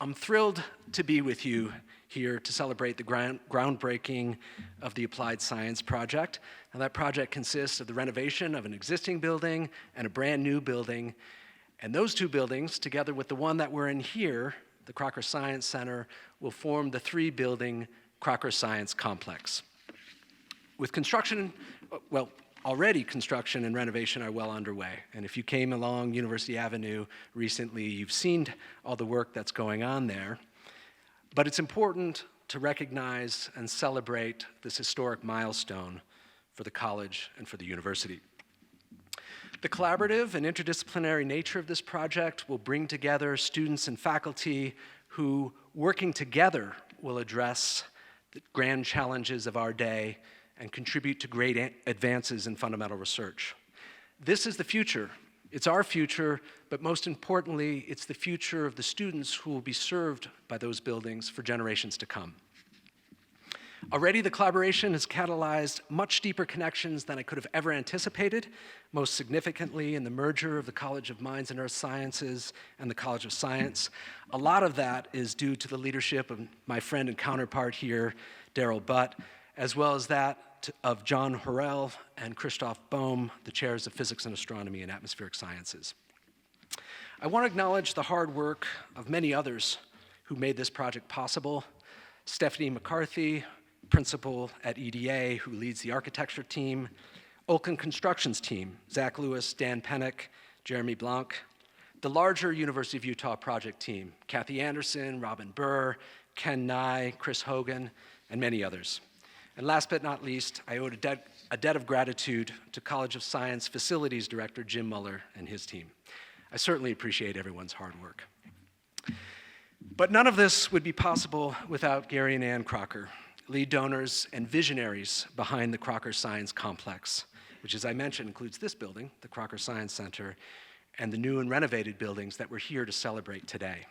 I'm thrilled to be with you here to celebrate the groundbreaking of the Applied Science Project. Now, that project consists of the renovation of an existing building and a brand new building. And those two buildings, together with the one that we're in here, the Crocker Science Center, will form the three-building Crocker Science Complex. With construction, already construction and renovation are well underway. And if you came along University Avenue recently, you've seen all the work that's going on there. But it's important to recognize and celebrate this historic milestone for the college and for the university. The collaborative and interdisciplinary nature of this project will bring together students and faculty who, working together, will address the grand challenges of our day and contribute to great advances in fundamental research. This is the future. It's our future, but most importantly, it's the future of the students who will be served by those buildings for generations to come. Already, the collaboration has catalyzed much deeper connections than I could have ever anticipated, most significantly in the merger of the College of Mines and Earth Sciences and the College of Science. A lot of that is due to the leadership of my friend and counterpart here, DARRYL Butt, as well as that of John Horrell and Christoph Bohm, the chairs of Physics and Astronomy and Atmospheric Sciences. I want to acknowledge the hard work of many others who made this project possible. Stephanie McCarthy, principal at EDA, who leads the architecture team, Olkin Construction's team, Zach Lewis, Dan Pennick, Jeremy Blanc, the larger University of Utah project team, Kathy Anderson, Robin Burr, Ken Nye, Chris Hogan, and many others. And last but not least, I owe a debt of gratitude to College of Science Facilities Director Jim Muller and his team. I certainly appreciate everyone's hard work. But none of this would be possible without Gary and Ann Crocker, lead donors and visionaries behind the Crocker Science Complex, which, as I mentioned, includes this building, the Crocker Science Center, and the new and renovated buildings that we're here to celebrate today.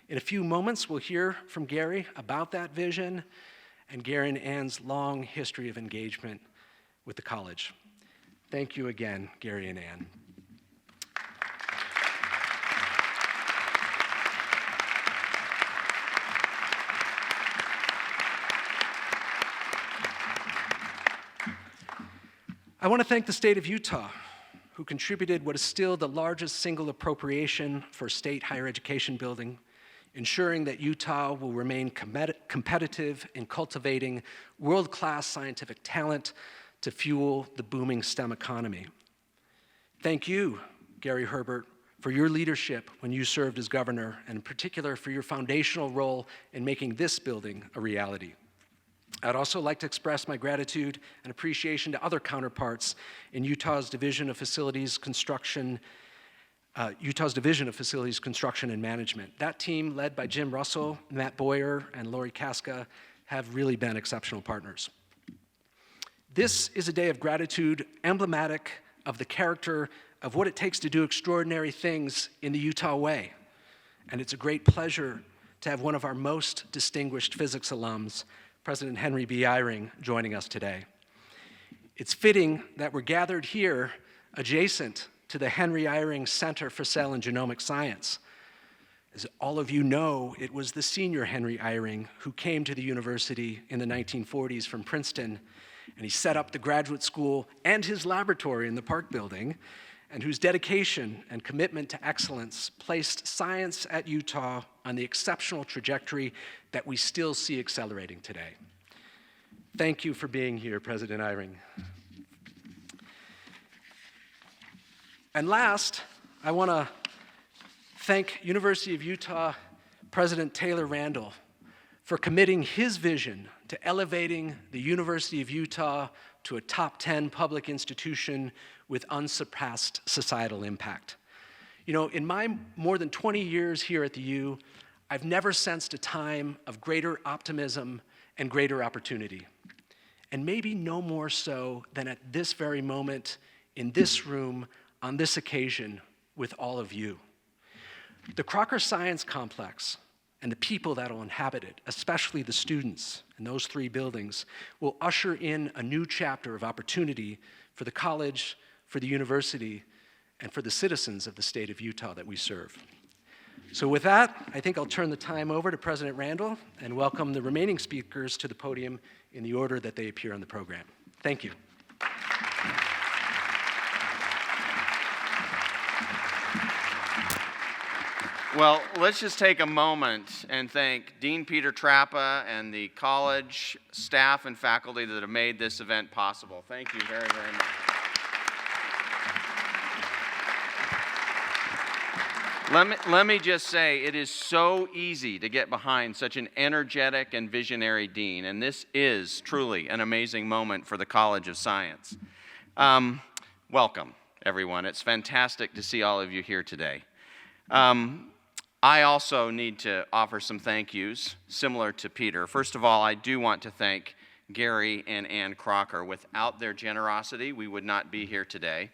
In a few moments, we'll hear from Gary about that vision and Gary and Ann's long history of engagement with the college. Thank you again, Gary and Ann. I want to thank the state of Utah, who contributed what is still the largest single appropriation for a state higher education building, ensuring that Utah will remain competitive in cultivating world-class scientific talent to fuel the booming STEM economy. Thank you, Gary Herbert, for your leadership when you served as governor, and in particular for your foundational role in making this building a reality. I'd also like to express my gratitude and appreciation to other counterparts in Utah's Division of Facilities Construction and Management. That team, led by Jim Russell, Matt Boyer, and Lori Casca, have really been exceptional partners. This is a day of gratitude, emblematic of the character of what it takes to do extraordinary things in the Utah way. And it's a great pleasure to have one of our most distinguished physics alums, President Henry B. EYRING, joining us today. It's fitting that we're gathered here adjacent to the Henry EYRING Center for Cell and Genomic Science. As all of you know, it was the senior Henry EYRING who came to the university in the 1940s from Princeton, and he set up the graduate school and his laboratory in the Park Building, and whose dedication and commitment to excellence placed science at Utah on the exceptional trajectory that we still see accelerating today. Thank you for being here, President EYRING. And last, I want to thank University of Utah President Taylor Randall for committing his vision to elevating the University of Utah to a top 10 public institution with unsurpassed societal impact. You know, in my more than 20 years here at the U, I've never sensed a time of greater optimism and greater opportunity. And maybe no more so than at this very moment, in this room, on this occasion, with all of you. The Crocker Science Complex and the people that will inhabit it, especially the students in those three buildings, will usher in a new chapter of opportunity for the college, for the university, and for the citizens of the state of Utah that we serve. So with that, I think I'll turn the time over to President Randall and welcome the remaining speakers to the podium in the order that they appear on the program. Thank you. Well, let's just take a moment and thank Dean Peter TRAPA and the college staff and faculty that have made this event possible. Thank you very, very much. Let me just say, it is so easy to get behind such an energetic and visionary dean, and this is truly an amazing moment for the College of Science. Welcome, everyone. It's fantastic to see all of you here today. I also need to offer some thank yous, similar to Peter. First of all, I do want to thank Gary and Ann Crocker. Without their generosity, we would not be here today.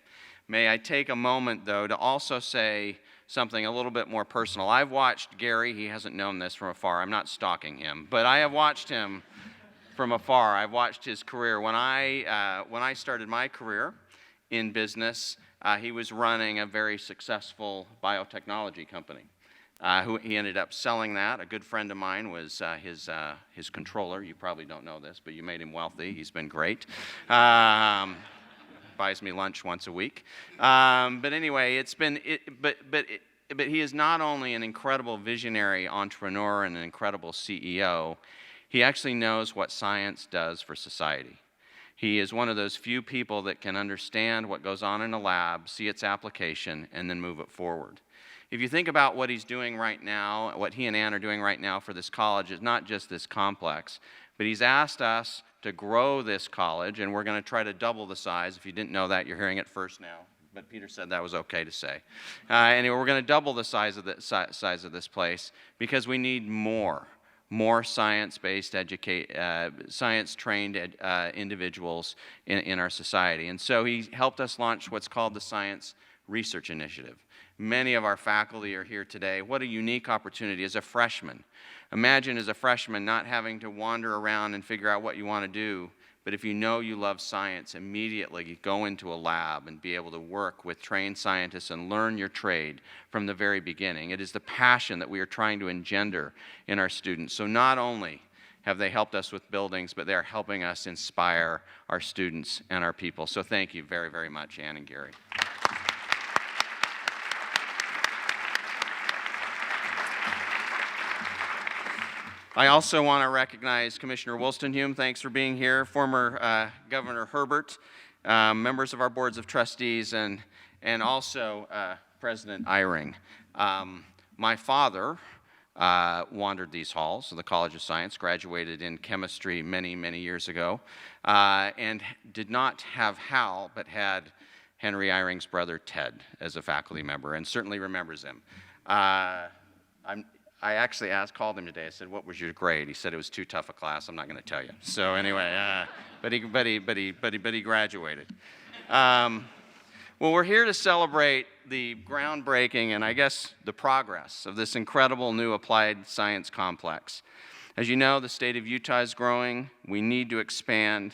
May I take a moment, though, to also say something a little bit more personal. I've watched Gary. He hasn't known this from afar. I'm not stalking him, but I have watched him from afar. I've watched his career. When I started my career in business, he was running a very successful biotechnology company. He ended up selling that. A good friend of mine was his controller. You probably don't know this, but you made him wealthy. He's been great. Buys me lunch once a week. But anyway, but he is not only an incredible visionary entrepreneur and an incredible CEO, he actually knows what science does for society. He is one of those few people that can understand what goes on in a lab, see its application, and then move it forward. If you think about what he's doing right now, what he and Ann are doing right now for this college, it's not just this complex, but he's asked us to grow this college, and we're going to try to double the size. If you didn't know that, you're hearing it first now. But Peter said that was okay to say. Anyway, we're going to double the size of this place because we need more science-based, science-trained individuals in our society. And so he helped us launch what's called the Science Research Initiative. Many of our faculty are here today. What a unique opportunity as a freshman. Imagine as a freshman not having to wander around and figure out what you want to do, but if you know you love science, immediately you go into a lab and be able to work with trained scientists and learn your trade from the very beginning. It is the passion that we are trying to engender in our students. So not only have they helped us with buildings, but they are helping us inspire our students and our people. So thank you very, very much, Ann and Gary. I also want to recognize Commissioner Wolstenhume. Thanks for being here. Former Governor Herbert, members of our boards of trustees, and also President EYRING. My father wandered these halls of the College of Science, graduated in chemistry many, many years ago, and did not have Hal, but had Henry EYRING's brother Ted as a faculty member, and certainly remembers him. I actually called him today. I said, "What was your grade?" He said it was too tough a class. I'm not going to tell you. So anyway, but he graduated. Well, we're here to celebrate the groundbreaking and I guess the progress of this incredible new applied science complex. As you know, the state of Utah is growing. We need to expand.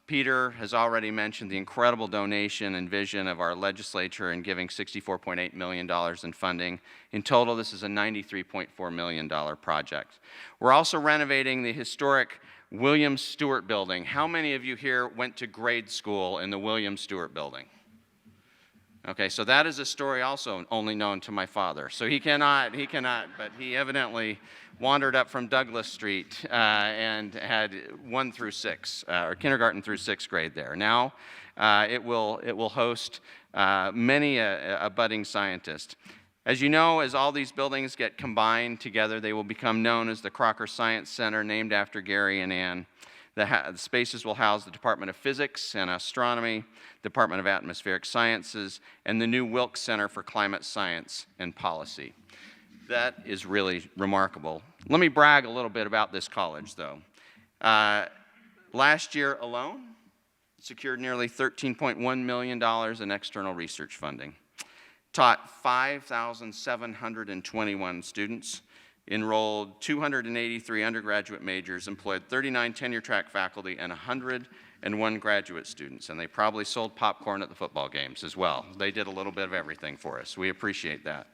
Peter has already mentioned the incredible donation and vision of our legislature in giving $64.8 million in funding. In total, this is a $93.4 million project. We're also renovating the historic William Stewart building. How many of you here went to grade school in the William Stewart building? Okay, so that is a story also only known to my father. So he cannot, but he evidently wandered up from Douglas Street and had 1 through 6, or kindergarten through 6th grade there. Now it will host many a budding scientist. As you know, as all these buildings get combined together, they will become known as the Crocker Science Center, named after Gary and Ann. The spaces will house the Department of Physics and Astronomy, Department of Atmospheric Sciences, and the new Wilkes Center for Climate Science and Policy. That is really remarkable. Let me brag a little bit about this college, though. Last year alone, secured nearly $13.1 million in external research funding, taught 5,721 students, enrolled 283 undergraduate majors, employed 39 tenure-track faculty, and 101 graduate students. And they probably sold popcorn at the football games as well. They did a little bit of everything for us. We appreciate that.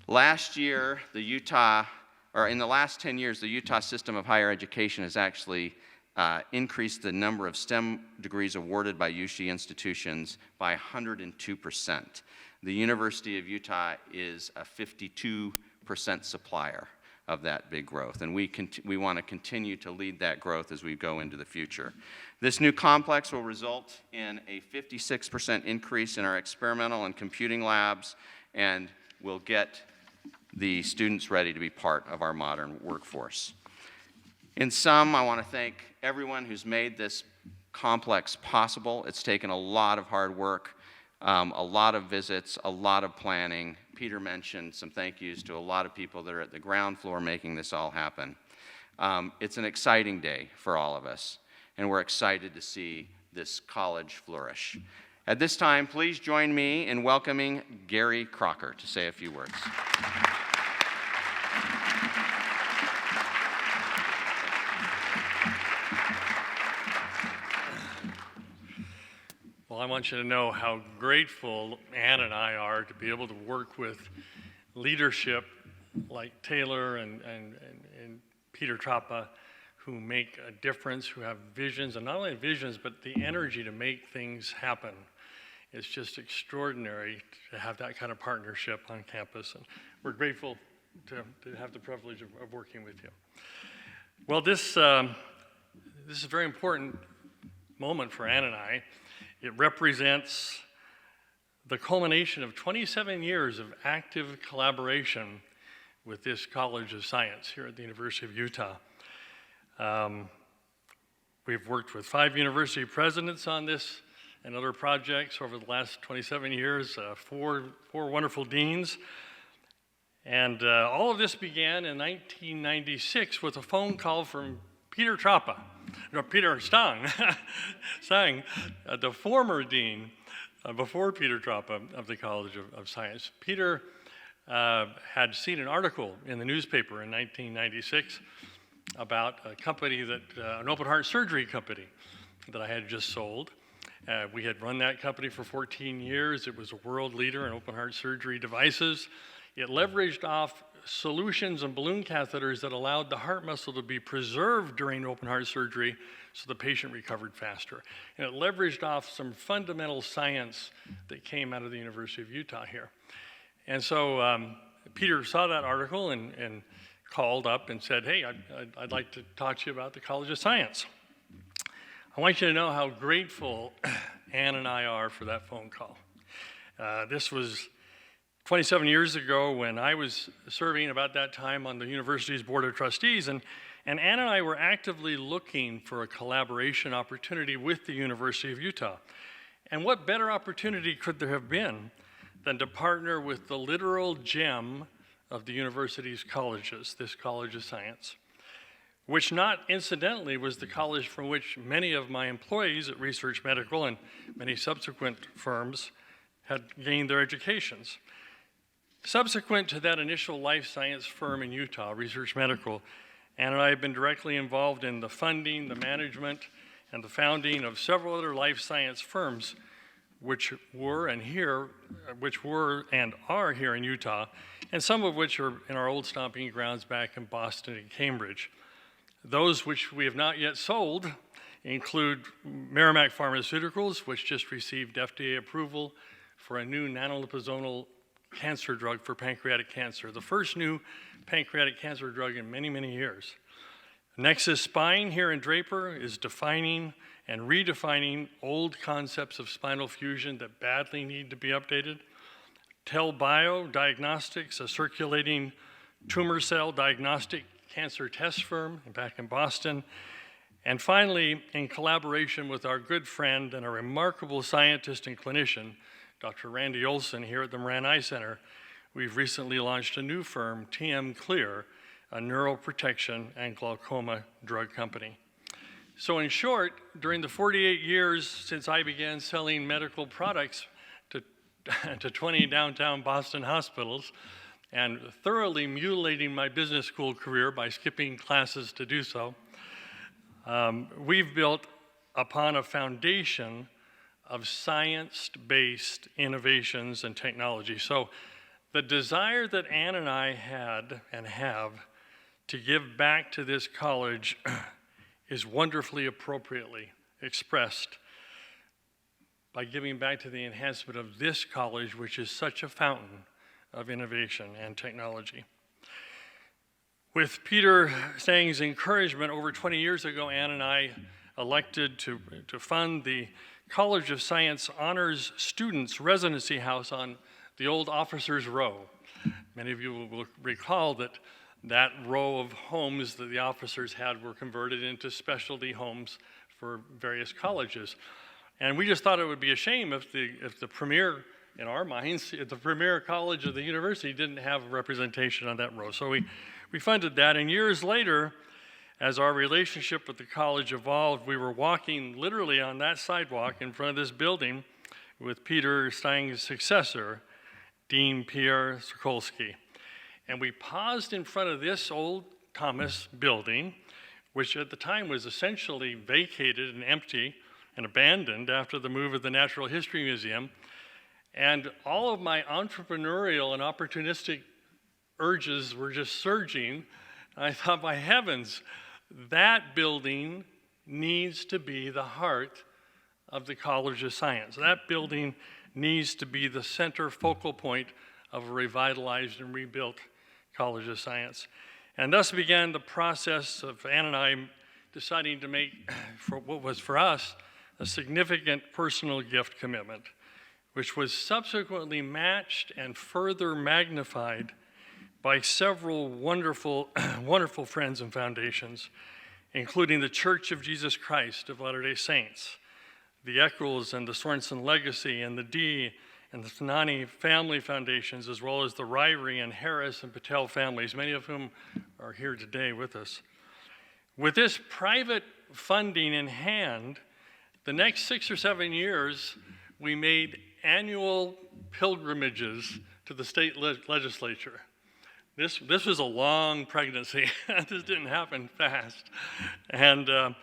Last year, in the last 10 years, the Utah system of higher education has actually increased the number of STEM degrees awarded by UC institutions by 102%. The University of Utah is a 52% supplier of that big growth, and we want to continue to lead that growth as we go into the future. This new complex will result in a 56% increase in our experimental and computing labs, and will get the students ready to be part of our modern workforce. In sum, I want to thank everyone who's made this complex possible. It's taken a lot of hard work, a lot of visits, a lot of planning. Peter mentioned some thank yous to a lot of people that are at the ground floor making this all happen. It's an exciting day for all of us, and we're excited to see this college flourish. At this time, please join me in welcoming Gary Crocker to say a few words. Well, I want you to know how grateful Ann and I are to be able to work with leadership like Taylor and Peter TRAPA, who make a difference, who have visions, and not only visions, but the energy to make things happen. It's just extraordinary to have that kind of partnership on campus, and we're grateful to have the privilege of working with you. Well, this is a very important moment for Ann and I. It represents the culmination of 27 years of active collaboration with this College of Science here at the University of Utah. We've worked with 5 university presidents on this and other projects over the last 27 years, 4 wonderful deans. And all of this began in 1996 with a phone call from Peter TRAPA, no, Peter Stang, the former dean before Peter TRAPA of the College of Science. Peter had seen an article in the newspaper in 1996 about a company an open heart surgery company that I had just sold. We had run that company for 14 years. It was a world leader in open heart surgery devices. It leveraged off solutions and balloon catheters that allowed the heart muscle to be preserved during open heart surgery so the patient recovered faster. And it leveraged off some fundamental science that came out of the University of Utah here. And so Peter saw that article and called up and said, hey, I'd like to talk to you about the College of Science. I want you to know how grateful Ann and I are for that phone call. This was 27 years ago when I was serving about that time on the university's board of trustees, and Ann and I were actively looking for a collaboration opportunity with the University of Utah. And what better opportunity could there have been than to partner with the literal gem of the university's colleges, this College of Science, which not incidentally was the college from which many of my employees at Research Medical and many subsequent firms had gained their educations. Subsequent to that initial life science firm in Utah, Research Medical, Ann and I have been directly involved in the funding, the management, and the founding of several other life science firms which were and are here in Utah, and some of which are in our old stomping grounds back in Boston and Cambridge. Those which we have not yet sold include Merrimack Pharmaceuticals, which just received FDA approval for a new nanoliposomal cancer drug for pancreatic cancer, the first new pancreatic cancer drug in many, many years. Nexus Spine here in Draper is defining and redefining old concepts of spinal fusion that badly need to be updated. Tel Bio Diagnostics, a circulating tumor cell diagnostic cancer test firm back in Boston. And finally, in collaboration with our good friend and a remarkable scientist and clinician, Dr. Randy Olson here at the Moran Eye Center, we've recently launched a new firm, TM Clear, a neuroprotection and glaucoma drug company. So in short, during the 48 years since I began selling medical products to 20 downtown Boston hospitals and thoroughly mutilating my business school career by skipping classes to do so, we've built upon a foundation of science-based innovations and technology. So The desire that Ann and I had and have to give back to this college is wonderfully appropriately expressed by giving back to the enhancement of this college, which is such a fountain of innovation and technology. With Peter Stang's encouragement, over 20 years ago, Ann and I elected to fund the College of Science Honors Students Residency House on the old Officers Row. Many of you will recall that row of homes that the officers had were converted into specialty homes for various colleges. And we just thought it would be a shame if the premier, in our minds, if the premier college of the university didn't have representation on that row. So we funded that, and years later, as our relationship with the college evolved, we were walking literally on that sidewalk in front of this building with Peter Stang's successor, Dean Pierre Sokolsky. And we paused in front of this old Thomas building, which at the time was essentially vacated and empty and abandoned after the move of the Natural History Museum. And all of my entrepreneurial and opportunistic urges were just surging. I thought, my heavens, that building needs to be the heart of the College of Science. That building needs to be the center focal point of a revitalized and rebuilt College of Science. And thus began the process of Ann and I deciding to make, for what was for us, a significant personal gift commitment, which was subsequently matched and further magnified by several wonderful, wonderful friends and foundations, including the Church of Jesus Christ of Latter-day Saints, the Eccles and the Sorensen Legacy, and the Dee and the Thanani Family Foundations, as well as the Ryrie and Harris and Patel families, many of whom are here today with us. With this private funding in hand, the next 6 or 7 years, we made annual pilgrimages to the state legislature. This was a long pregnancy. This didn't happen fast. And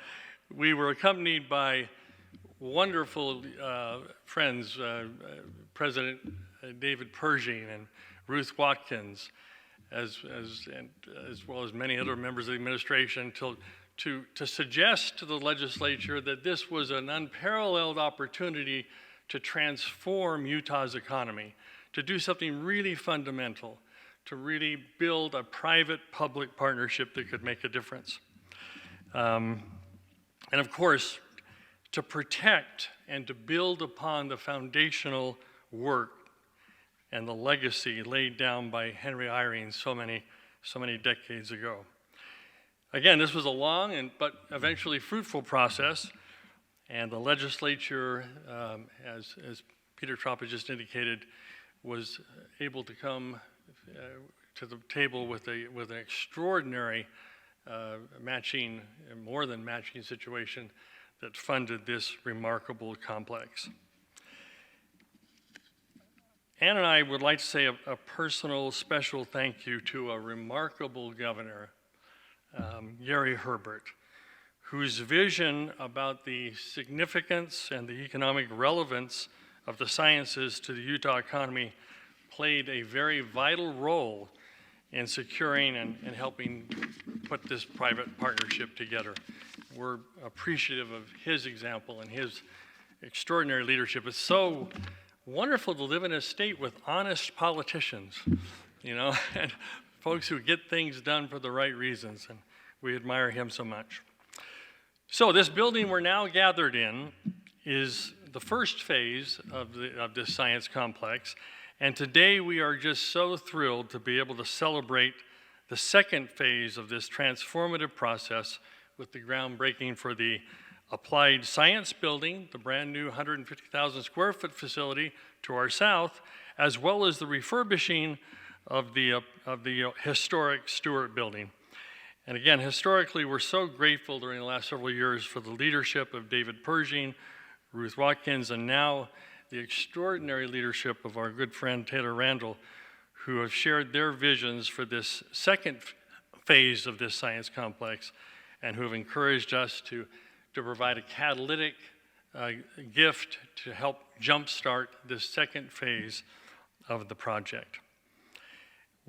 we were accompanied by wonderful friends, President David Pershing and Ruth Watkins, as well as many other members of the administration, to suggest to the legislature that this was an unparalleled opportunity to transform Utah's economy, to do something really fundamental, to really build a private-public partnership that could make a difference. And of course, to protect and to build upon the foundational work and the legacy laid down by Henry EYRING so many decades ago. Again, this was a long but eventually fruitful process, and the legislature, as Peter TRAPA just indicated, was able to come to the table with an extraordinary matching, more than matching situation that funded this remarkable complex. Ann and I would like to say a personal, special thank you to a remarkable governor, Gary Herbert, whose vision about the significance and the economic relevance of the sciences to the Utah economy played a very vital role in securing and helping put this private partnership together. We're appreciative of his example and his extraordinary leadership. It's so wonderful to live in a state with honest politicians, you know, and folks who get things done for the right reasons, and we admire him so much. So this building we're now gathered in is the first phase of this science complex, and today we are just so thrilled to be able to celebrate the second phase of this transformative process with the groundbreaking for the Applied Science Building, the brand new 150,000 square foot facility to our south, as well as the refurbishing of the historic Stewart Building. And again, historically, we're so grateful during the last several years for the leadership of David Pershing, Ruth Watkins, and now the extraordinary leadership of our good friend Taylor Randall, who have shared their visions for this second phase of this science complex, and who have encouraged us to provide a catalytic gift to help jumpstart this second phase of the project.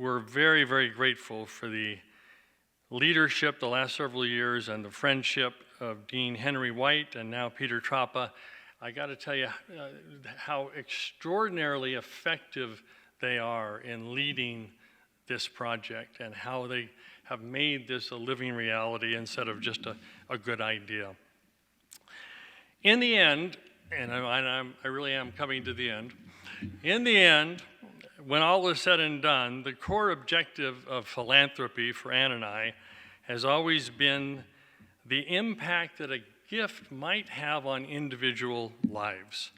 we're very, very grateful for the leadership the last several years and the friendship of Dean Henry White and now Peter TRAPA. I got to tell you how extraordinarily effective they are in leading this project and how they have made this a living reality instead of just a good idea. In the end, and I really am coming to the end, in the end, when all is said and done, the core objective of philanthropy for Ann and I has always been the impact that a gift might have on individual lives.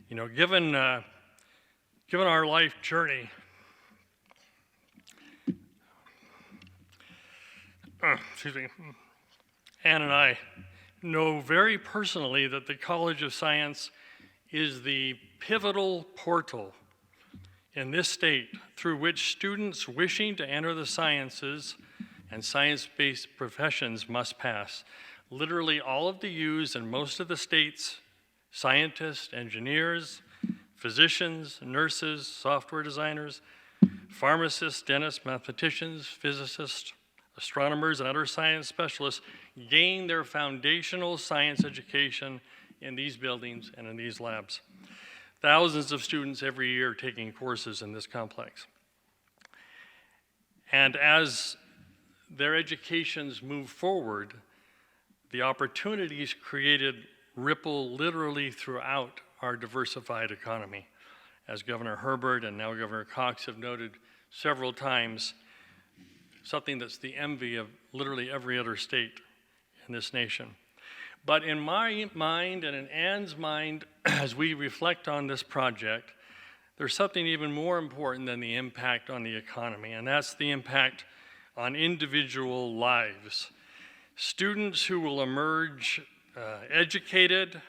You know, given our life journey, excuse me, Ann and I know very personally that the College of Science is the pivotal portal in this state through which students wishing to enter the sciences and science-based professions must pass. Literally all of the U's and most of the state's scientists, engineers, physicians, nurses, software designers, pharmacists, dentists, mathematicians, physicists, astronomers, and other science specialists gain their foundational science education in these buildings and in these labs. Thousands of students every year taking courses in this complex. And as their educations move forward, the opportunities created ripple literally throughout our diversified economy. As Governor Herbert and now Governor Cox have noted several times, something that's the envy of literally every other state in this nation. But in my mind and in Ann's mind, as we reflect on this project, there's something even more important than the impact on the economy, and that's the impact on individual lives. Students who will emerge educated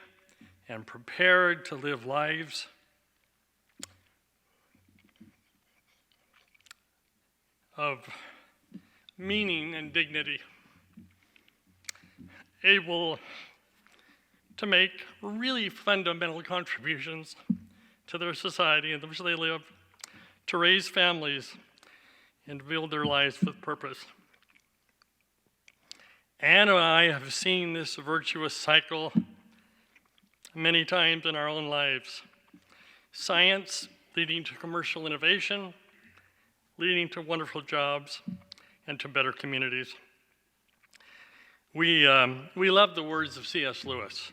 and prepared to live lives of meaning and dignity, able to make really fundamental contributions to their society in which they live, to raise families, and to build their lives with purpose. Ann and I have seen this virtuous cycle many times in our own lives. Science leading to commercial innovation, leading to wonderful jobs, and to better communities. We love the words of C.S. Lewis,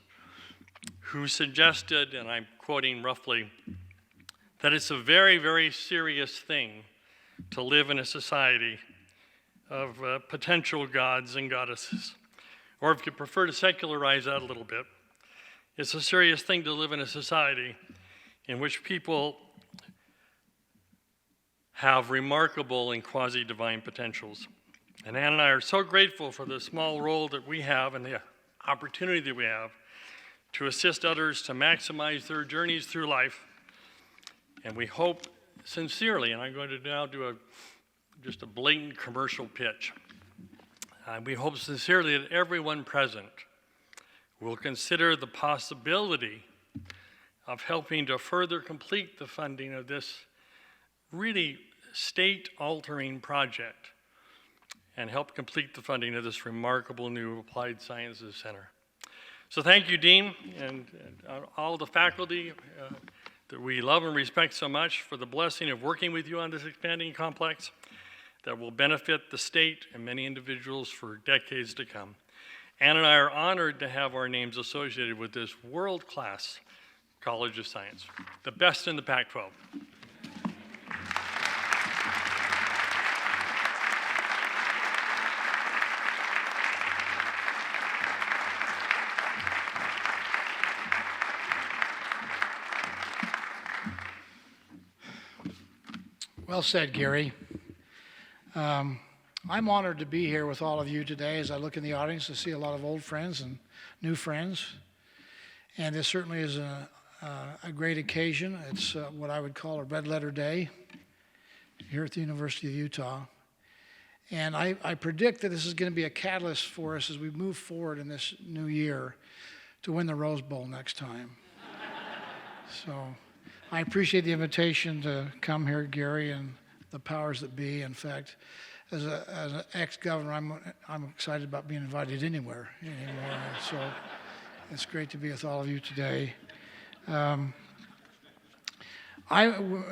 who suggested, and I'm quoting roughly, that it's a very, very serious thing to live in a society of potential gods and goddesses. Or if you prefer to secularize that a little bit, it's a serious thing to live in a society in which people have remarkable and quasi-divine potentials. And Ann and I are so grateful for the small role that we have and the opportunity that we have to assist others to maximize their journeys through life. And we hope sincerely, and I'm going to now do just a blatant commercial pitch. We hope sincerely that everyone present will consider the possibility of helping to further complete the funding of this really state-altering project and help complete the funding of this remarkable new Applied Sciences Center. So thank you, Dean, and all the faculty that we love and respect so much for the blessing of working with you on this expanding complex that will benefit the state and many individuals for decades to come. Ann and I are honored to have our names associated with this world-class College of Science, the best in the Pac-12. Well said, Gary. I'm honored to be here with all of you today as I look in the audience to see a lot of old friends and new friends. And this certainly is a great occasion. It's what I would call a red letter day here at the University of Utah. And I predict that this is going to be a catalyst for us as we move forward in this new year to win the Rose Bowl next time. So I appreciate the invitation to come here, Gary, and the powers that be. In fact, as an ex-governor, I'm excited about being invited anywhere anymore. So it's great to be with all of you today.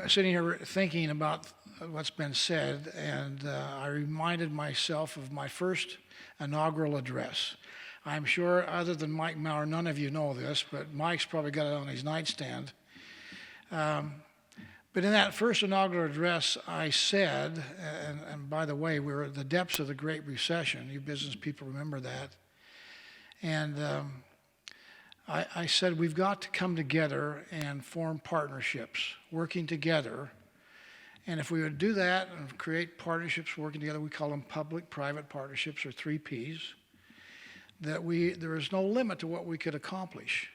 Sitting here thinking about what's been said, and I reminded myself of my first inaugural address. I'm sure, other than Mike Maurer, none of you know this, but Mike's probably got it on his nightstand. But in that first inaugural address, I said, and by the way, we were at the depths of the Great Recession. You business people remember that. And I said, we've got to come together and form partnerships, working together. And if we would do that and create partnerships working together, we call them public-private partnerships, or 3 Ps, that there is no limit to what we could accomplish.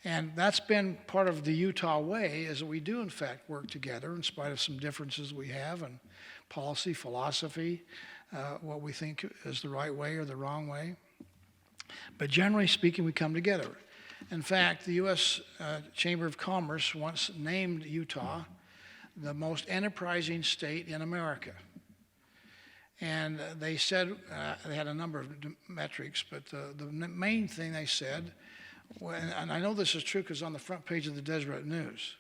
And that's been part of the Utah way, is that we do in fact work together in spite of some differences we have in policy, philosophy, what we think is the right way or the wrong way. But generally speaking, we come together. In fact, the U.S. Chamber of Commerce once named Utah the most enterprising state in America. And they said, they had a number of metrics, but the main thing they said, and I know this is true because on the front page of the Deseret News,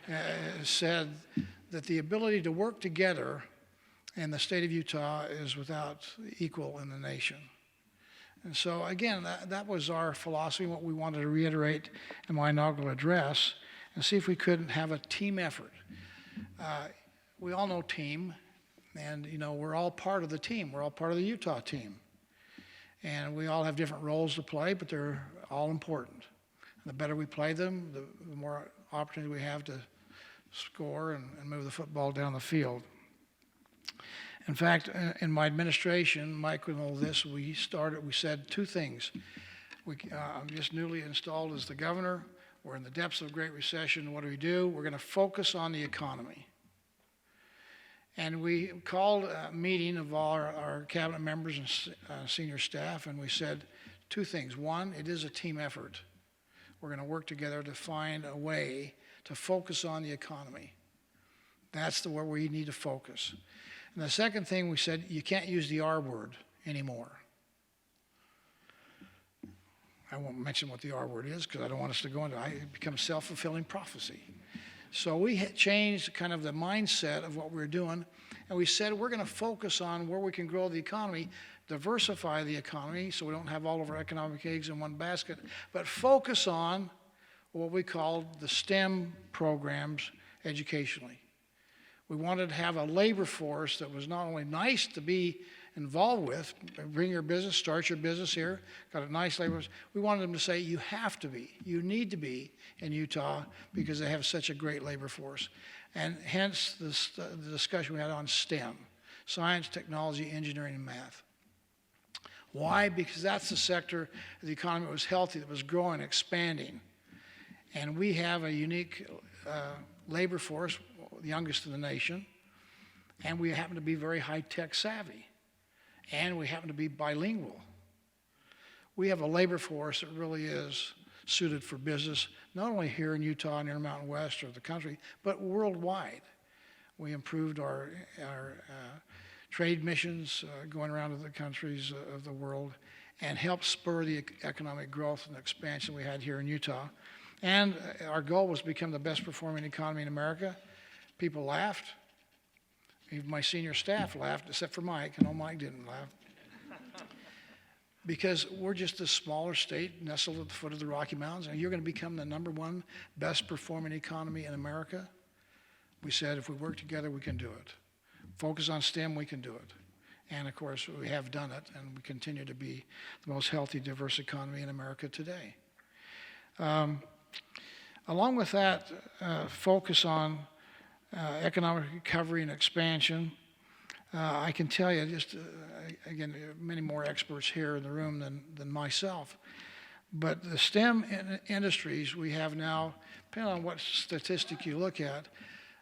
it said that the ability to work together in the state of Utah is without equal in the nation. And so again, that was our philosophy, what we wanted to reiterate in my inaugural address, and see if we couldn't have a team effort. We all know team, and we're all part of the team. We're all part of the Utah team. And we all have different roles to play, but they're all important. And the better we play them, the more opportunity we have to score and move the football down the field. In fact, in my administration, Mike would know this, we said 2 things. I'm just newly installed as the governor. We're in the depths of a Great Recession. What do? We're going to focus on the economy. And we called a meeting of all our cabinet members and senior staff, and we said 2 things. 1, it is a team effort. We're going to work together to find a way to focus on the economy. That's where we need to focus. And the second thing we said, you can't use the R word anymore. I won't mention what the R word is because I don't want us to go into it. It becomes self-fulfilling prophecy. So we changed kind of the mindset of what we were doing, and we said we're going to focus on where we can grow the economy, diversify the economy so we don't have all of our economic eggs in one basket, but focus on what we called the STEM programs educationally. We wanted to have a labor force that was not only nice to be involved with, bring your business, start your business here, got a nice labor force. We wanted them to say, you have to be, you need to be in Utah because they have such a great labor force. And hence the discussion we had on STEM, science, technology, engineering, and math. Why? Because that's the sector of the economy that was healthy, that was growing, expanding. And we have a unique labor force, the youngest in the nation, and we happen to be very high-tech savvy, and we happen to be bilingual. We have a labor force that really is suited for business, not only here in Utah and Intermountain West or the country, but worldwide. We improved our trade missions going around to the countries of the world and helped spur the economic growth and expansion we had here in Utah. And our goal was to become the best performing economy in America. People laughed. Even my senior staff laughed, except for Mike. I know Mike didn't laugh. Because we're just a smaller state nestled at the foot of the Rocky Mountains, and you're going to become the #1 best performing economy in America. We said if we work together, we can do it. Focus on STEM, we can do it. And of course, we have done it, and we continue to be the most healthy, diverse economy in America today. Along with that focus on economic recovery and expansion, I can tell you, just again, many more experts here in the room than myself, but the STEM industries we have now, depending on what statistic you look at,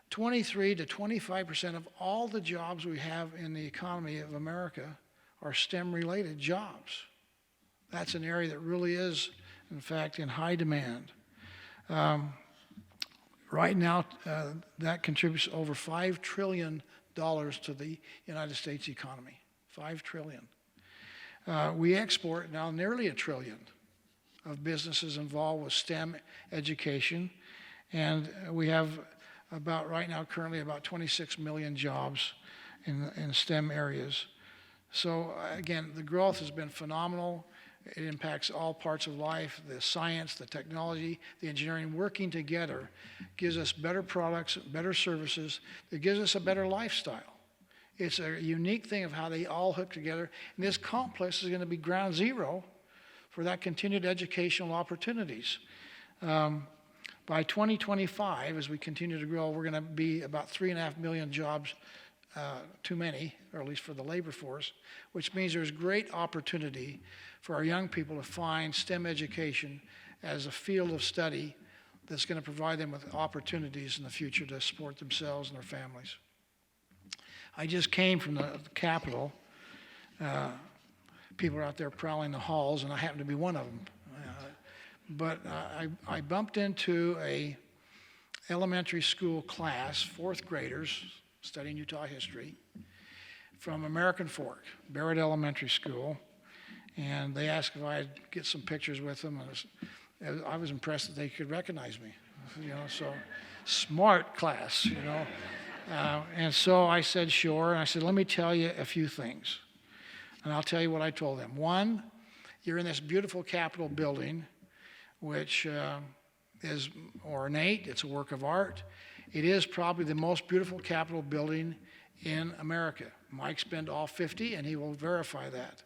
23 to 25% of all the jobs we have in the economy of America are STEM-related jobs. That's an area that really is, in fact, in high demand. Right now, that contributes over $5 trillion to the United States economy. $5 trillion. We export now nearly $1 trillion of businesses involved with STEM education, and we have right now currently about 26 million jobs in STEM areas. So again, the growth has been phenomenal. It impacts all parts of life, the science, the technology, the engineering. Working together gives us better products, better services. It gives us a better lifestyle. It's a unique thing of how they all hook together. And this complex is going to be ground zero for that continued educational opportunities. By 2025, as we continue to grow, we're going to be about 3.5 million jobs too many, or at least for the labor force, which means there's great opportunity for our young people to find STEM education as a field of study that's going to provide them with opportunities in the future to support themselves and their families. I just came from the Capitol. People are out there prowling the halls, and I happen to be one of them. But I bumped into a elementary school class, fourth graders, studying Utah history, from American Fork, Barrett Elementary School, and they asked if I'd get some pictures with them. I was impressed that they could recognize me, so smart class, and so I said, sure, and I said, let me tell you a few things, and I'll tell you what I told them. One, you're in this beautiful Capitol building, which is ornate, it's a work of art. It is probably the most beautiful Capitol building in America. Mike's been to all 50, and he will verify that.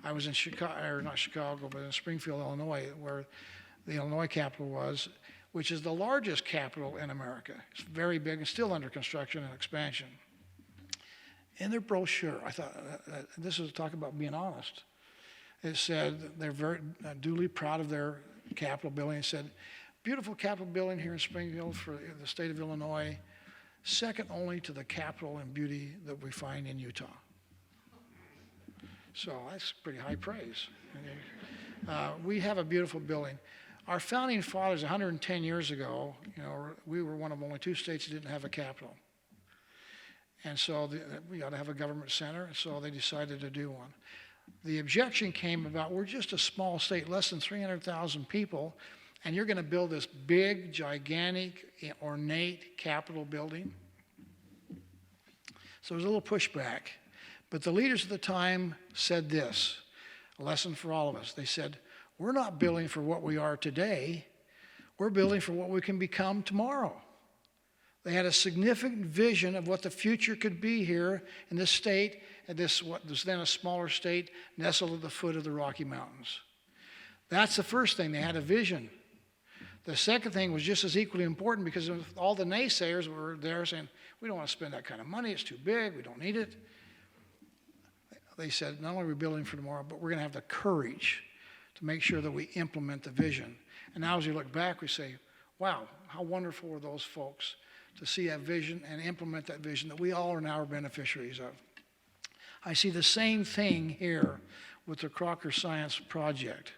I was in Chicago, but in Springfield, Illinois, where the Illinois Capitol was, which is the largest Capitol in America. It's very big and still under construction and expansion. In their brochure, I thought, this is talk about being honest. It said they're very duly proud of their Capitol building. It said, beautiful Capitol building here in Springfield for the state of Illinois, second only to the Capitol in beauty that we find in Utah. So that's pretty high praise. We have a beautiful building. Our founding fathers, 110 years ago, we were one of only 2 states that didn't have a Capitol. And so we ought to have a government center, and so they decided to do one. The objection came about, we're just a small state, less than 300,000 people, and you're going to build this big, gigantic, ornate Capitol building. So there was a little pushback. But the leaders at the time said this, a lesson for all of us. They said, we're not building for what we are today. We're building for what we can become tomorrow. They had a significant vision of what the future could be here in this state, and this what was then a smaller state nestled at the foot of the Rocky Mountains. That's the first thing. They had a vision. The second thing was just as equally important, because all the naysayers were there saying, we don't want to spend that kind of money, it's too big, we don't need it. They said, not only are we building for tomorrow, but we're going to have the courage to make sure that we implement the vision. And now as we look back, we say, wow, how wonderful were those folks to see that vision and implement that vision that we all are now beneficiaries of. I see the same thing here with the Crocker Science Project,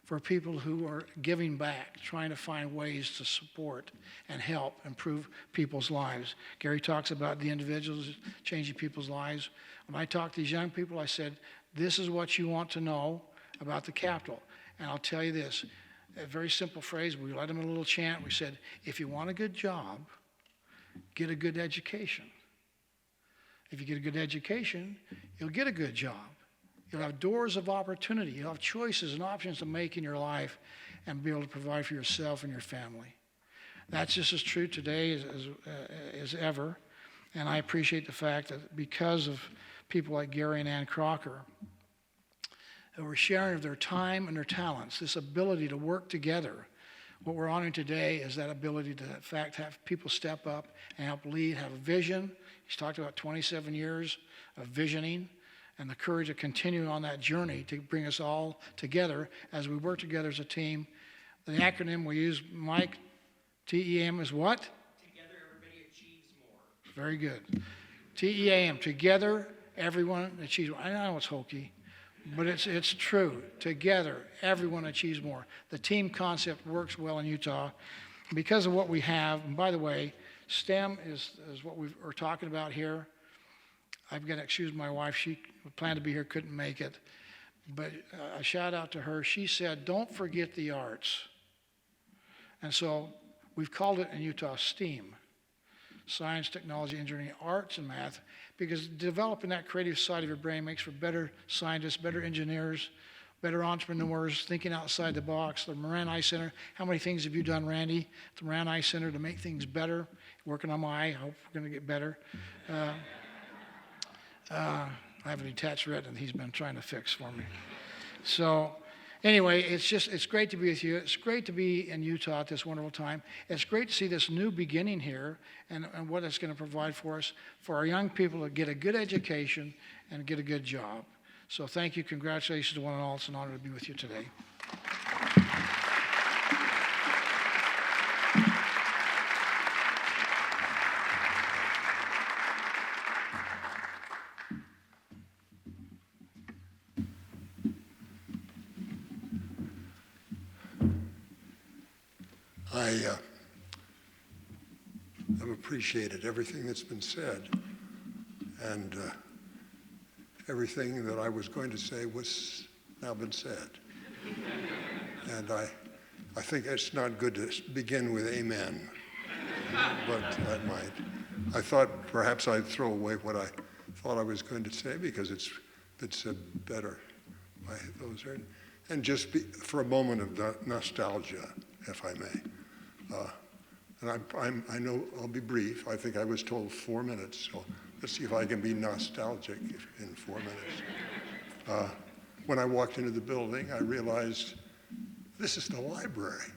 for people who are giving back, trying to find ways to support and help improve people's lives. Gary talks about the individuals changing people's lives. When I talk to these young people, I said, this is what you want to know about the Capitol. And I'll tell you this, a very simple phrase, we let them in a little chant. We said, if you want a good job, get a good education. If you get a good education, you'll get a good job. You'll have doors of opportunity. You'll have choices and options to make in your life and be able to provide for yourself and your family. That's just as true today as ever. And I appreciate the fact that because of people like Gary and Ann Crocker, who are sharing of their time and their talents, this ability to work together. What we're honoring today is that ability to, in fact, have people step up and help lead, have a vision. He's talked about 27 years of visioning, and the courage to continue on that journey to bring us all together as we work together as a team. The acronym we use, Mike, TEAM, is what? Together, everybody achieves more. Very good. TEAM, together, everyone achieves more. I know it's hokey, but it's true. Together, everyone achieves more. The team concept works well in Utah, Because of what we have, and by the way, STEM is what we're talking about here. I've got to excuse my wife. She planned to be here, couldn't make it. But a shout out to her. She said, don't forget the arts. And so we've called it in Utah STEAM. Science, technology, engineering, arts, and math. Because developing that creative side of your brain makes for better scientists, better engineers, better entrepreneurs, thinking outside the box. The Moran Eye Center, how many things have you done, Randy, at the Moran Eye Center to make things better? Working on my eye, I hope we're going to get better. I have a detached retina he's been trying to fix for me. So anyway, it's great to be with you. It's great to be in Utah at this wonderful time. It's great to see this new beginning here and what it's going to provide for us, for our young people to get a good education and get a good job. So thank you. Congratulations to one and all. It's an honor to be with you today. I've appreciated everything that's been said, and everything that I was going to say was now been said. And I think it's not good to begin with amen, but I might. I thought perhaps I'd throw away what I thought I was going to say because it's said better by those. And just for a moment of nostalgia, if I may. And I know I'll be brief. I think I was told 4 minutes, so let's see if I can be nostalgic in 4 minutes. When I walked into the building, I realized this is the library.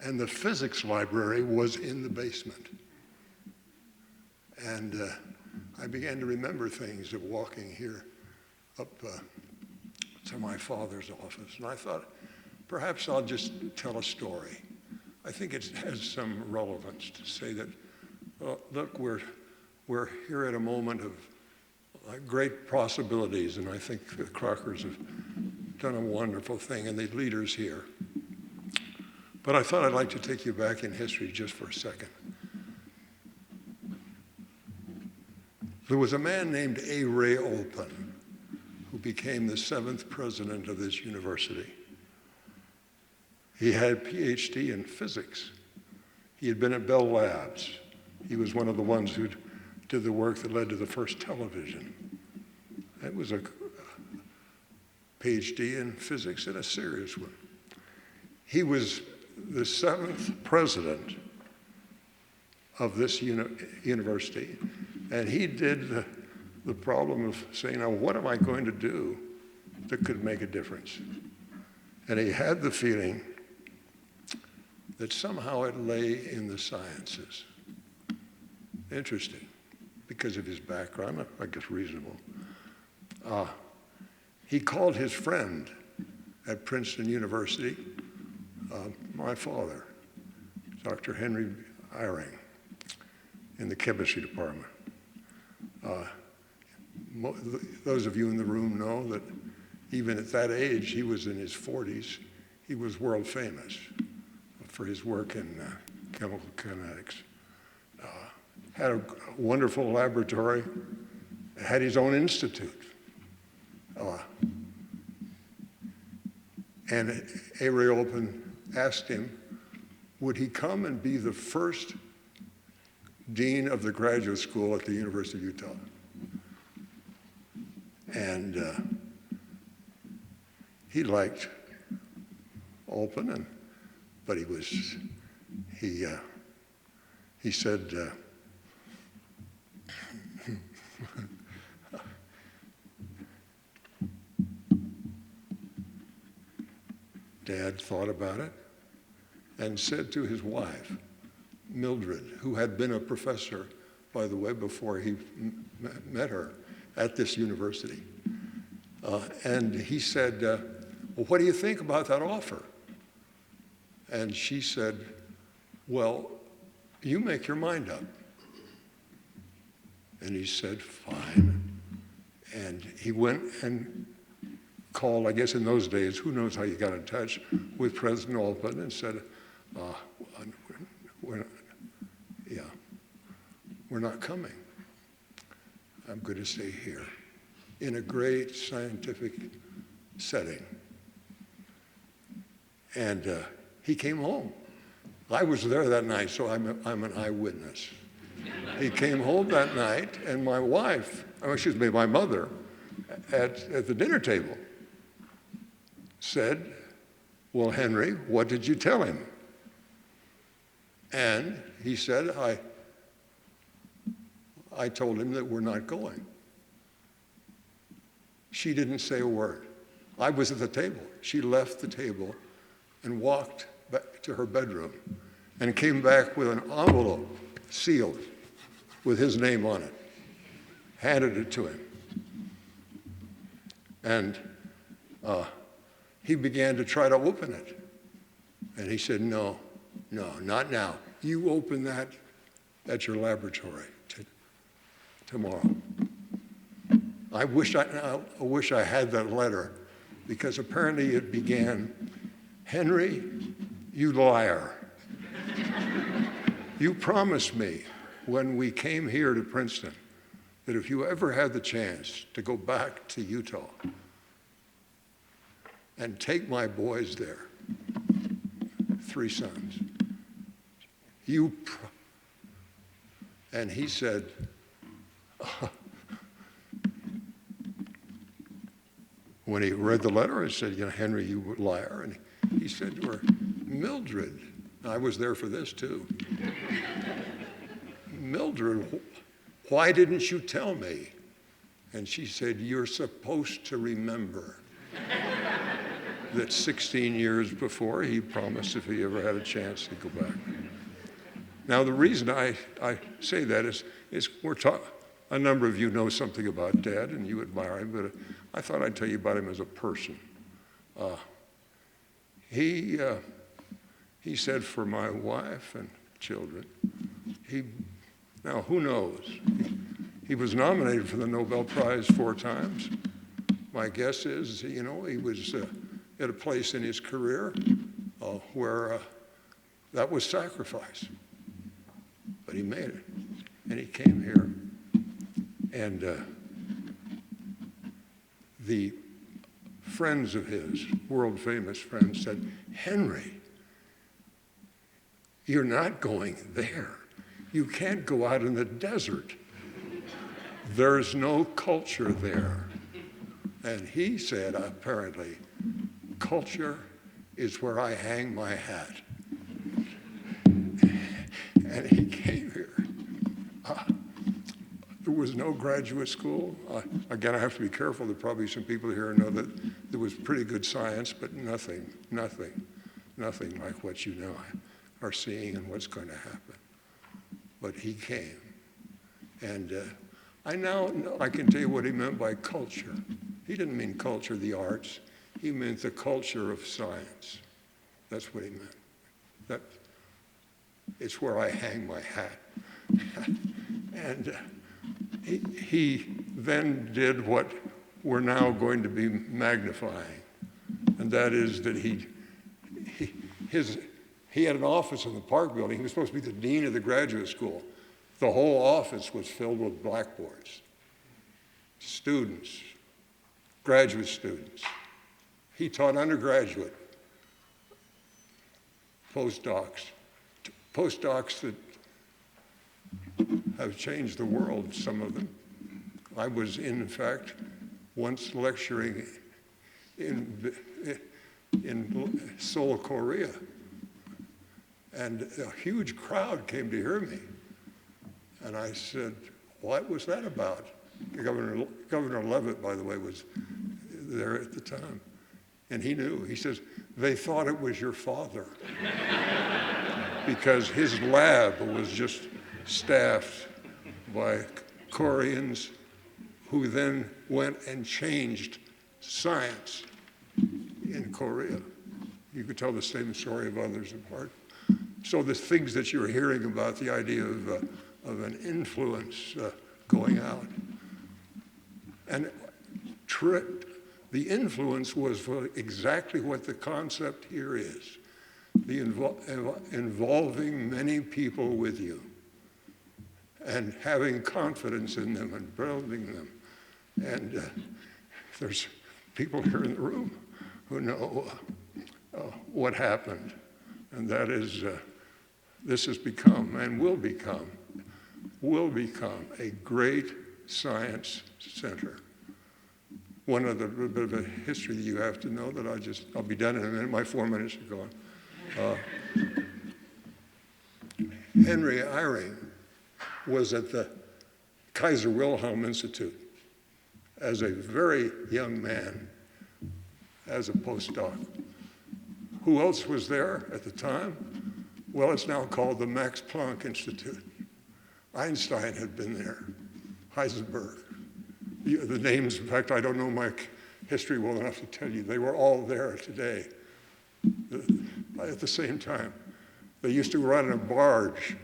And the physics library was in the basement. And I began to remember things of walking here up to my father's office. And I thought, perhaps I'll just tell a story. I think it has some relevance to say that, look, we're here at a moment of great possibilities, and I think the Crockers have done a wonderful thing, and the leaders here. But I thought I'd like to take you back in history just for a second. There was a man named A. Ray Olpen who became the 7th president of this university. He had a PhD in physics. He had been at Bell Labs. He was one of the ones who did the work that led to the first television. It was a PhD in physics and a serious one. He was the 7th president of this university, and he did the problem of saying, now what am I going to do that could make a difference? And he had the feeling that somehow it lay in the sciences. Interesting, because of his background, I guess reasonable. He called his friend at Princeton University, my father, Dr. Henry EYRING, in the chemistry department. Those of you in the room know that even at that age, he was in his 40s, he was world famous for his work in chemical kinetics. Had a wonderful laboratory, had his own institute. And A. Ray Olpen asked him, would he come and be the first dean of the graduate school at the University of Utah? And he liked Olpen, but he said, Dad thought about it and said to his wife, Mildred, who had been a professor, by the way, before he met her at this university. And he said, well, what do you think about that offer? And she said, well, you make your mind up. And he said, fine. And he went and called, I guess in those days, who knows how you got in touch with President Olpen and said, yeah, we're not coming. I'm going to stay here in a great scientific setting. And he came home. I was there that night, so I'm an eyewitness. He came home that night, and my wife, my mother, at the dinner table said, "Well, Henry, what did you tell him?" And he said, I told him that we're not going. She didn't say a word. I was at the table. She left the table and walked back to her bedroom and came back with an envelope sealed with his name on it, handed it to him. And he began to try to open it. And he said, no, not now. You open that at your laboratory tomorrow. I wish I had that letter, because apparently it began, "Henry, you liar. You promised me when we came here to Princeton that if you ever had the chance to go back to Utah and take my boys there, 3 sons, and he said, when he read the letter, I said, Henry, you liar. And he said to her, "Mildred," I was there for this too. "Mildred, why didn't you tell me?" And she said, "You're supposed to remember that 16 years before he promised if he ever had a chance to go back." Now, the reason I say that is a number of you know something about Dad and you admire him, but I thought I'd tell you about him as a person. He said for my wife and children, now who knows? He was nominated for the Nobel Prize 4 times. My guess is, he was at a place in his career where that was sacrifice. But he made it, and he came here. And the friends of his, world-famous friends, said, "Henry, you're not going there. You can't go out in the desert. There's no culture there." And he said, apparently, "Culture is where I hang my hat." And he came here. There was no graduate school. Again, I have to be careful. There are probably some people here who know that there was pretty good science, but nothing like what you now are seeing and what's going to happen. But he came. And I now know, I can tell you what he meant by culture. He didn't mean culture, the arts. He meant the culture of science. That's what he meant. It's where I hang my hat. And he then did what we're now going to be magnifying, and that is that he had an office in the Park Building. He was supposed to be the dean of the graduate school. The whole office was filled with blackboards. Students, graduate students. He taught undergraduate, postdocs that have changed the world, some of them. I was, in fact, once lecturing in Seoul, Korea, and a huge crowd came to hear me. And I said, "What was that about?" Governor Levitt, by the way, was there at the time. And he knew. He says, "They thought it was your father." Because his lab was just staffed by Koreans who then went and changed science in Korea. You could tell the same story of others apart. So the things that you're hearing about, the idea of an influence going out. And the influence was for exactly what the concept here is, involving many people with you and having confidence in them and building them. And there's people here in the room who know what happened, and that is this has become and will become a great science center. One other bit of a history that you have to know that I'll be done in a minute. My 4 minutes are gone. Henry EYRING was at the Kaiser Wilhelm Institute as a very young man, as a postdoc. Who else was there at the time? Well, it's now called the Max Planck Institute. Einstein had been there, Heisenberg. The names, in fact, I don't know my history well enough to tell you. They were all there today at the same time. They used to run a barge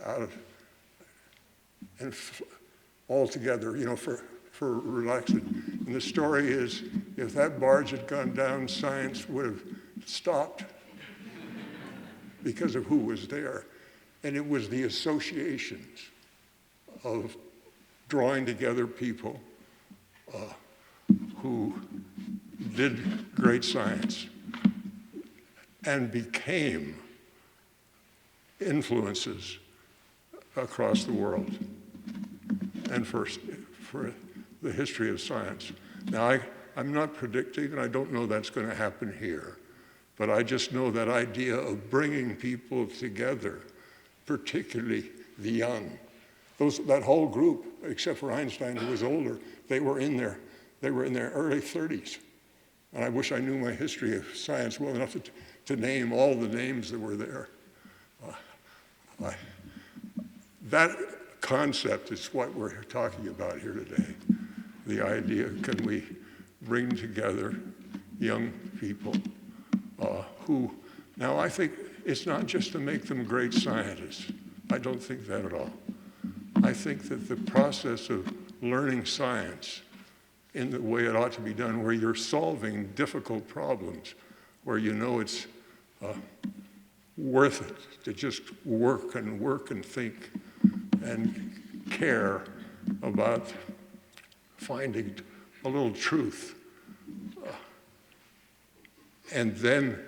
out of, and all together, you know, for relaxing. And the story is, if that barge had gone down, science would have stopped because of who was there. And it was the associations of drawing together people who did great science and became influences across the world and for the history of science. Now, I'm not predicting, and I don't know that's going to happen here, but I just know that idea of bringing people together, particularly the young. That whole group, except for Einstein, who was older, they were in their early 30s. And I wish I knew my history of science well enough to name all the names that were there. That concept is what we're talking about here today. The idea, can we bring together young people who, now I think it's not just to make them great scientists. I don't think that at all. I think that the process of learning science in the way it ought to be done, where you're solving difficult problems, where you know it's worth it to just work and think and care about finding a little truth, and then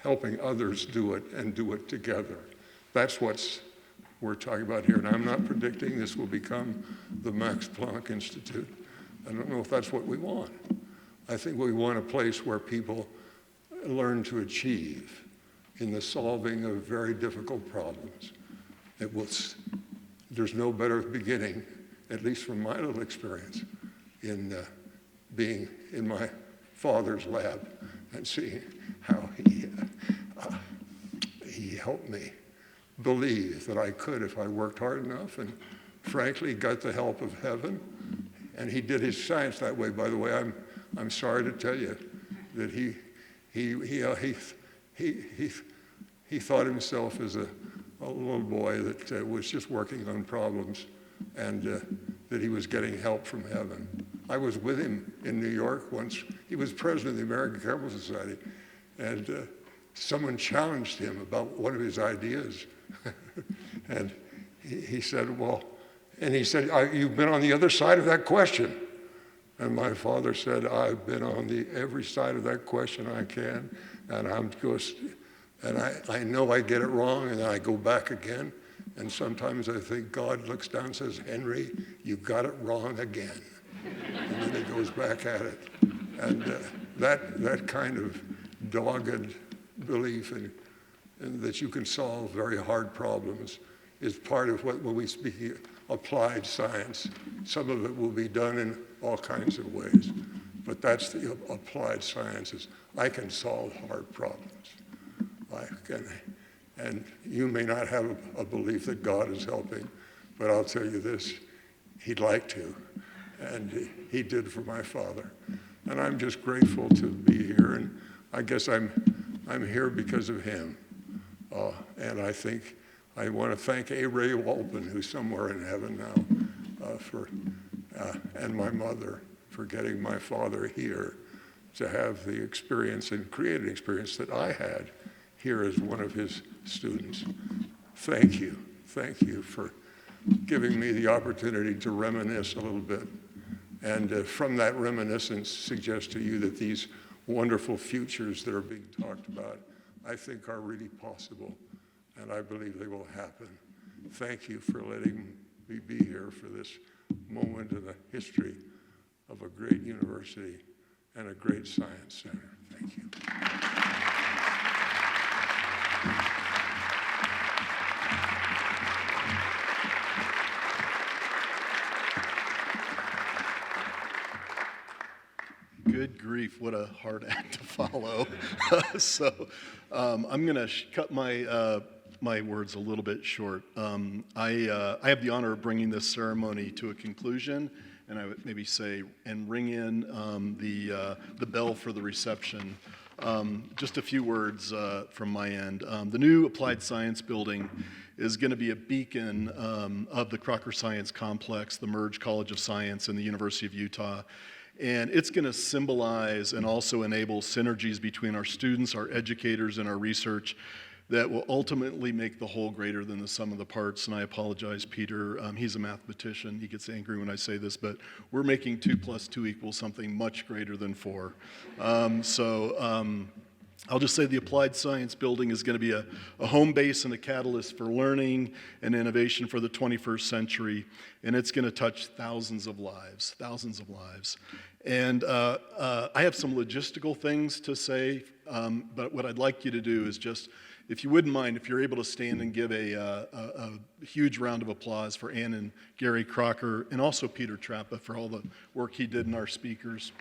helping others do it and do it together. That's what we're talking about here. And I'm not predicting this will become the Max Planck Institute. I don't know if that's what we want. I think we want a place where people learn to achieve in the solving of very difficult problems. There's no better beginning, at least from my little experience, in being in my father's lab and seeing how he helped me believe that I could if I worked hard enough, and frankly got the help of heaven. And he did his science that way. By the way, I'm sorry to tell you that he thought himself as a little boy that was just working on problems, and that he was getting help from heaven. I was with him in New York once. He was president of the American Chemical Society, and someone challenged him about one of his ideas. And he said, well, and he said, you've been on the other side of that question. And my father said, I've been on every side of that question I can, and I know I get it wrong, and then I go back again. And sometimes I think God looks down and says, Henry, you got it wrong again. And then he goes back at it. And that kind of dogged belief in that you can solve very hard problems is part of what, when we speak applied science, some of it will be done in all kinds of ways. But that's the applied sciences. I can solve hard problems. And you may not have a belief that God is helping, but I'll tell you this, he'd like to, and he did for my father. And I'm just grateful to be here, and I guess I'm here because of him. And I think I want to thank A. Ray Walpin, who's somewhere in heaven now, and my mother for getting my father here to have the experience and create an experience that I had here as one of his students. Thank you. Thank you for giving me the opportunity to reminisce a little bit. And from that reminiscence, suggest to you that these wonderful futures that are being talked about, I think are really possible, and I believe they will happen. Thank you for letting me be here for this moment in the history of a great university and a great science center. Thank you. Good grief, what a hard act to follow. So I'm going to cut my words a little bit short. I have the honor of bringing this ceremony to a conclusion, and I would maybe say, and ring in the bell for the reception. Just a few words from my end. The new Applied Science Building is going to be a beacon of the Crocker Science Complex, the Merge College of Science, and the University of Utah. And it's going to symbolize and also enable synergies between our students, our educators, and our research that will ultimately make the whole greater than the sum of the parts. And I apologize, Peter. He's a mathematician. He gets angry when I say this, but we're making 2 + 2 = something much greater than 4. I'll just say the Applied Science Building is going to be a home base and a catalyst for learning and innovation for the 21st century, and it's going to touch thousands of lives. And I have some logistical things to say, but what I'd like you to do is just, if you wouldn't mind, if you're able to stand and give a huge round of applause for Ann and Gary Crocker, and also Peter TRAPA for all the work he did in our speakers.